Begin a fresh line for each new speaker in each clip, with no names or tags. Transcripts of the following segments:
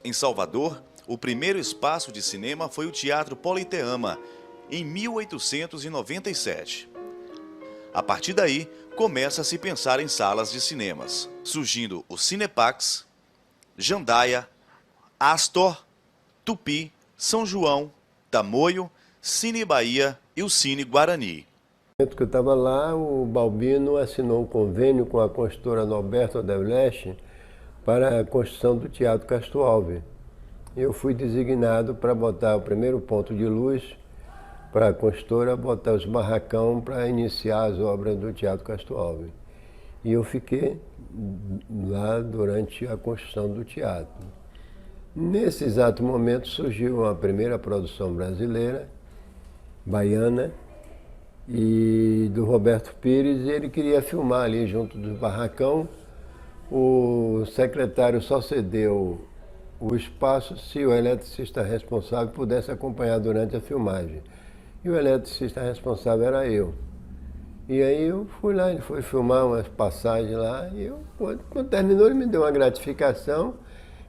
Em Salvador, o primeiro espaço de cinema foi o Teatro Politeama, em 1897. A partir daí, começa a se pensar em salas de cinemas, surgindo o Cinepax, Jandaia, Astor, Tupi, São João, Tamoio, Cine Bahia e o Cine Guarani.
No momento que eu estava lá, o Balbino assinou um convênio com a construtora Norberto Odebrecht para a construção do Teatro Castro Alves. Eu fui designado para botar o primeiro ponto de luz para a construtora botar os barracão para iniciar as obras do Teatro Castro Alves. E eu fiquei lá durante a construção do teatro. Nesse exato momento surgiu a primeira produção brasileira, baiana, e do Roberto Pires, e ele queria filmar ali junto do barracão. O secretário só cedeu o espaço se o eletricista responsável pudesse acompanhar durante a filmagem. E o eletricista responsável era eu. E aí eu fui lá, ele foi filmar umas passagens lá, e quando terminou ele me deu uma gratificação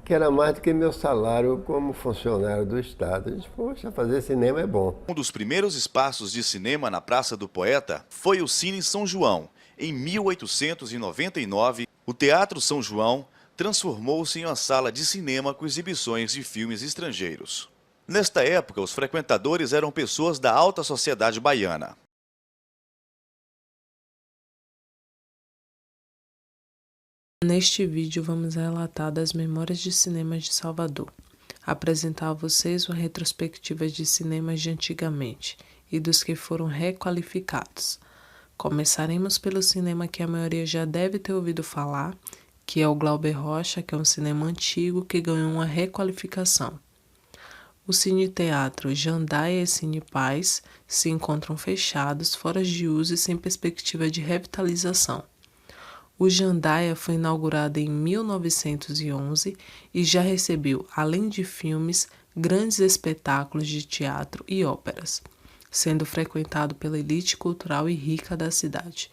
que era mais do que meu salário como funcionário do Estado. Eu disse, poxa, fazer cinema é bom.
Um dos primeiros espaços de cinema na Praça do Poeta foi o Cine São João. Em 1899, o Teatro São João transformou-se em uma sala de cinema com exibições de filmes estrangeiros. Nesta época, os frequentadores eram pessoas da alta sociedade baiana.
Neste vídeo vamos relatar das memórias de cinemas de Salvador, apresentar a vocês uma retrospectiva de cinemas de antigamente e dos que foram requalificados. Começaremos pelo cinema que a maioria já deve ter ouvido falar, que é o Glauber Rocha, que é um cinema antigo que ganhou uma requalificação. O Cine Teatro Jandaia e Cine Paz se encontram fechados, fora de uso e sem perspectiva de revitalização. O Jandaia foi inaugurado em 1911 e já recebeu, além de filmes, grandes espetáculos de teatro e óperas, sendo frequentado pela elite cultural e rica da cidade.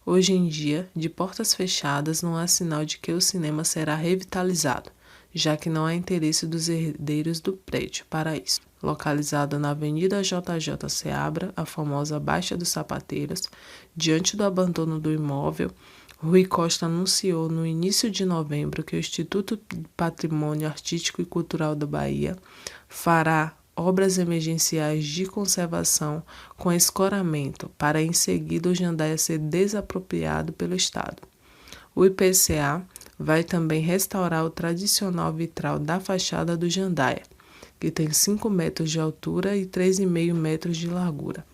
Hoje em dia, de portas fechadas, não há sinal de que o cinema será revitalizado, já que não há interesse dos herdeiros do prédio para isso. Localizado na Avenida JJ Seabra, a famosa Baixa dos Sapateiros, diante do abandono do imóvel, Rui Costa anunciou no início de novembro que o Instituto de Patrimônio Artístico e Cultural da Bahia fará obras emergenciais de conservação com escoramento para em seguida o Jandaia ser desapropriado pelo Estado. O IPCA vai também restaurar o tradicional vitral da fachada do Jandaia, que tem 5 metros de altura e 3,5 metros de largura.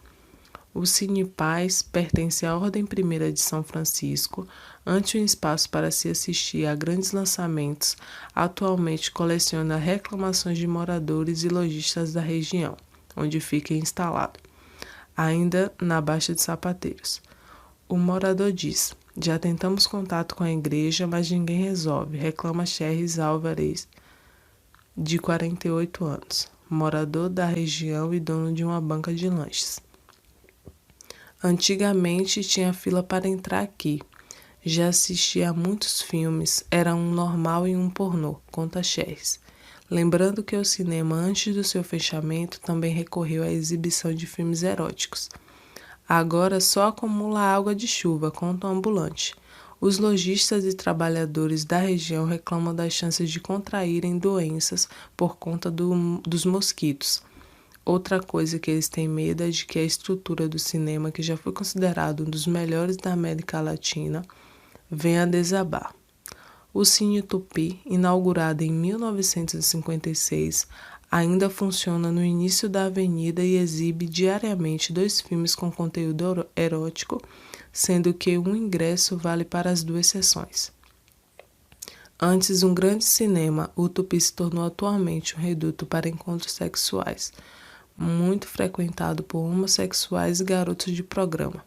O Cine Paz pertence à Ordem Primeira de São Francisco, ante um espaço para se assistir a grandes lançamentos, atualmente coleciona reclamações de moradores e lojistas da região, onde fica instalado, ainda na Baixa de Sapateiros. O morador diz, já tentamos contato com a igreja, mas ninguém resolve, reclama Xerres Álvares, de 48 anos, morador da região e dono de uma banca de lanches. Antigamente tinha fila para entrar aqui. Já assisti a muitos filmes, era um normal e um pornô, conta Xerres. Lembrando que o cinema, antes do seu fechamento, também recorreu à exibição de filmes eróticos. Agora só acumula água de chuva, conta o ambulante. Os lojistas e trabalhadores da região reclamam das chances de contraírem doenças por conta dos mosquitos. Outra coisa que eles têm medo é de que a estrutura do cinema, que já foi considerado um dos melhores da América Latina, venha a desabar. O Cine Tupi, inaugurado em 1956, ainda funciona no início da avenida e exibe diariamente 2 filmes com conteúdo erótico, sendo que um ingresso vale para as 2 sessões. Antes um grande cinema, o Tupi se tornou atualmente um reduto para encontros sexuais, muito frequentado por homossexuais e garotos de programa.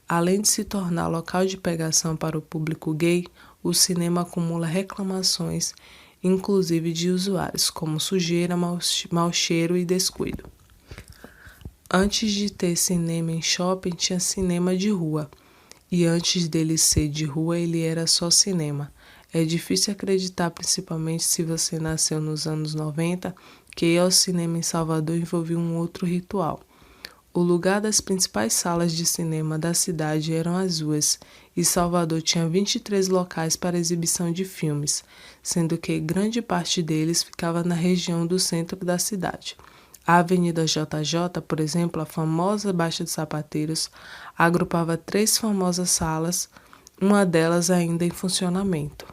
Além de se tornar local de pegação para o público gay, o cinema acumula reclamações, inclusive de usuários, como sujeira, mau cheiro e descuido. Antes de ter cinema em shopping, tinha cinema de rua. E antes dele ser de rua, ele era só cinema. É difícil acreditar, principalmente se você nasceu nos anos 90, que ir ao cinema em Salvador envolvia um outro ritual. O lugar das principais salas de cinema da cidade eram as ruas, e Salvador tinha 23 locais para exibição de filmes, sendo que grande parte deles ficava na região do centro da cidade. A Avenida JJ, por exemplo, a famosa Baixa de Sapateiros, agrupava 3 famosas salas, uma delas ainda em funcionamento.